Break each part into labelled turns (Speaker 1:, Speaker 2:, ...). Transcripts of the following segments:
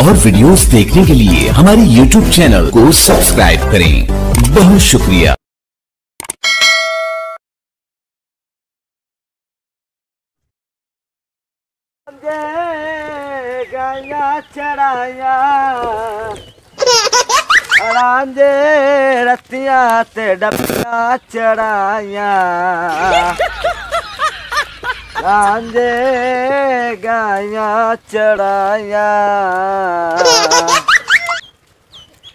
Speaker 1: और वीडियोस देखने के लिए हमारे YouTube चैनल को सब्सक्राइब करें। बहुत शुक्रिया।
Speaker 2: गाया चढ़ाया रांझे रतिया ते डबिया चढ़ाया रांझे गाया चढ़ाया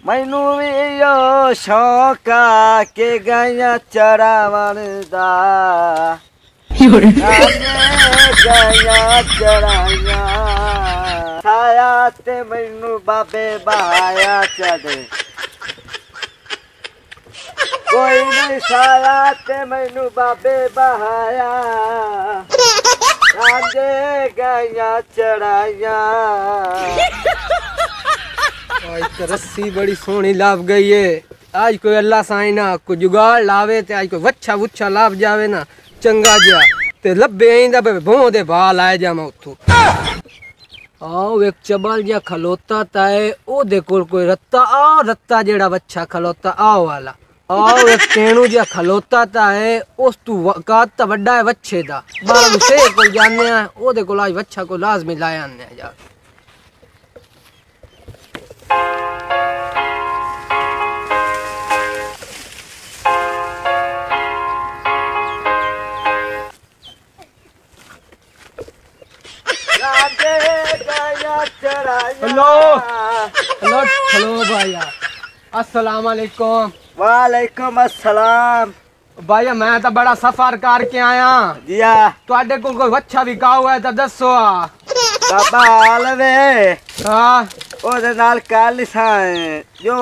Speaker 2: मैनू भी यो शौक आ के गाया चढ़ावन दा गाया चढ़ाया छाया ते मैनू बाबे बहाया चढ़े कोई नहीं छाया ते मैनू बाबे बहाया रांझे गाया चढ़ाया।
Speaker 3: आज तो रस्सी बड़ी सोहनी लाभ गई है। आज कोई अल्लाह साईं ना कोई जुगाड़ लावे ते आज कोई वच्छा वुच्छा लाभ जावे ना चंगा जिहा ते लब्बे आइंदा भों दे बाल आए जावां उत्थों। आओ एक चबल जिहा खलोता ताए ओदे कोल कोई रत्ता आ रत्ता जेड़ा वच्छा खलोता आओ वाला। आओ एक टेणू जिहा खलोता ताए उस तू कात ता वड्डा है वच्छे दा बाल से कोल जाने आ ओदे कोल आज वच्छा को लाजमी लाया आने जा। हेलो हेलो हेलो भैया अस्सलाम वालेकुम।
Speaker 2: वालेकुम अस्सलाम
Speaker 3: भैया मैं तो बड़ा सफर करके आया
Speaker 2: जिया
Speaker 3: तुहाडे कोल कोई वच्छा विकाऊ है तो दसो।
Speaker 2: बाबा आलवे
Speaker 3: हाँ
Speaker 2: ओदे नाल काल साए जो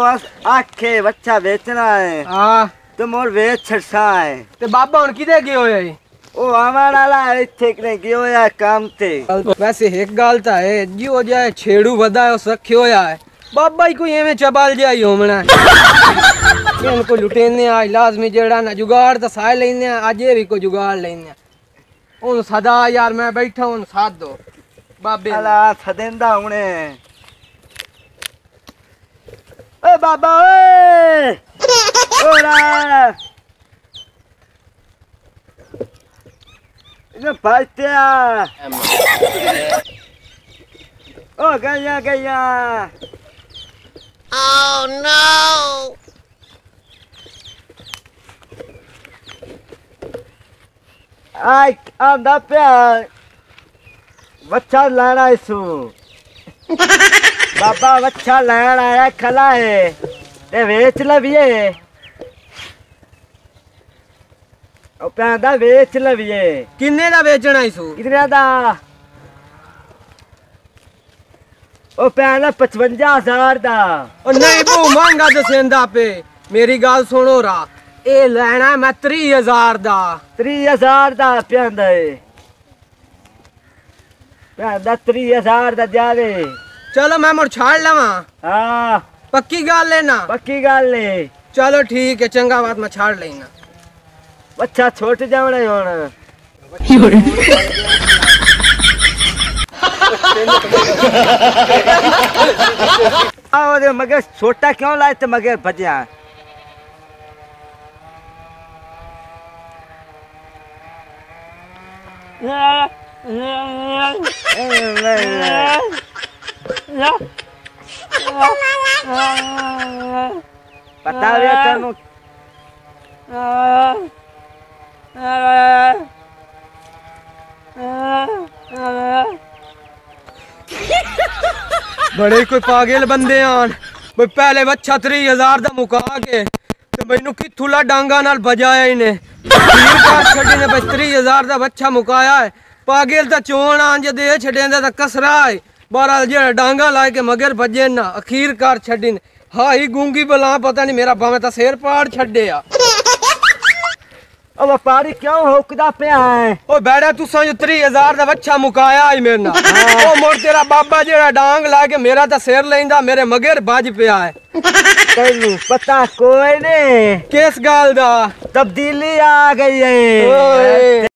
Speaker 2: आखे बच्चा बेचना है
Speaker 3: हाँ
Speaker 2: तो मोर बेच छड़सा है
Speaker 3: ते बाबा हुन किदे गए होए
Speaker 2: ओ आवन वाला इथे ने गयो या काम ते।
Speaker 3: वैसे एक गाल ता है जियो जाए छेड़ू वदा उस रखे होया है बाबा ही कोई एवें चबाल जाई होमना इनको लुटेने आज लाजमी जेड़ा ना जुगाड़ तो साए लेने आज ये भी कोई जुगाड़ लेने उन सदा यार मैं बैठा उन साथ दो बाबे
Speaker 2: अला सदेंदा हुने ओ बाबा ओए ओरा ये पाइत्या ओ गया गया।
Speaker 4: Oh no!
Speaker 2: आई आंदा पे बच्चा लाना इसू बाबा बच्चा लैन आया खला है ते वेच लविए ओ पैंदा वेच लविए
Speaker 3: किन्ने दा बेचना इसू
Speaker 2: कितने दा ओ पैंदा 55,000 दा।
Speaker 3: ओ नहीं वो महंगा दसेंदा पे मेरी गाल सुनो रा ए लेना मैं 30,000 दा
Speaker 2: 30,000 दा पैंदा है पैंदा 30,000 दा जावे।
Speaker 3: चलो मैं मुड़ छाड़ लवा
Speaker 2: हाँ
Speaker 3: पक्की गाल लेना
Speaker 2: पक्की गल है।
Speaker 3: चलो ठीक है चंगा बात मैं छाड़ लेना
Speaker 2: बच्चा छोट जावना होना आओ मगर छोटा क्यों लाए थे मगर भजिया पता है तेनू
Speaker 3: बड़े कोई पागल बंदे आन भाई पहले बच्चा 30,000 दा मुका के ते मैनू किथुला डांगा नाल बजाया इन्हें छड़ी ने 30,000 दा बच्चा मुकाया है पागल ता चोन आन जे दे छड़ेंदा ता कसरा है बहरहाल जेड़ा डांगा ला के मगर भजे ना अखीरकार छड़ी ने हाई गूंगी बला पता नहीं मेरा भावे ता सिर पाड़ छड़े आ।
Speaker 2: ओ व्यापारी क्यों होकदा पे है
Speaker 3: ओ बैड़ा तुसा जो 30,000 दा बच्चा मुकाया है मेरे ना ओ मोर तेरा बाबा जेड़ा डांग ला के मेरा ता सिर लेंदा मेरे मगर बाज पिया है
Speaker 2: तेनू पता कोई नहीं
Speaker 3: किस गाल दा
Speaker 2: तब्दीली आ गई है।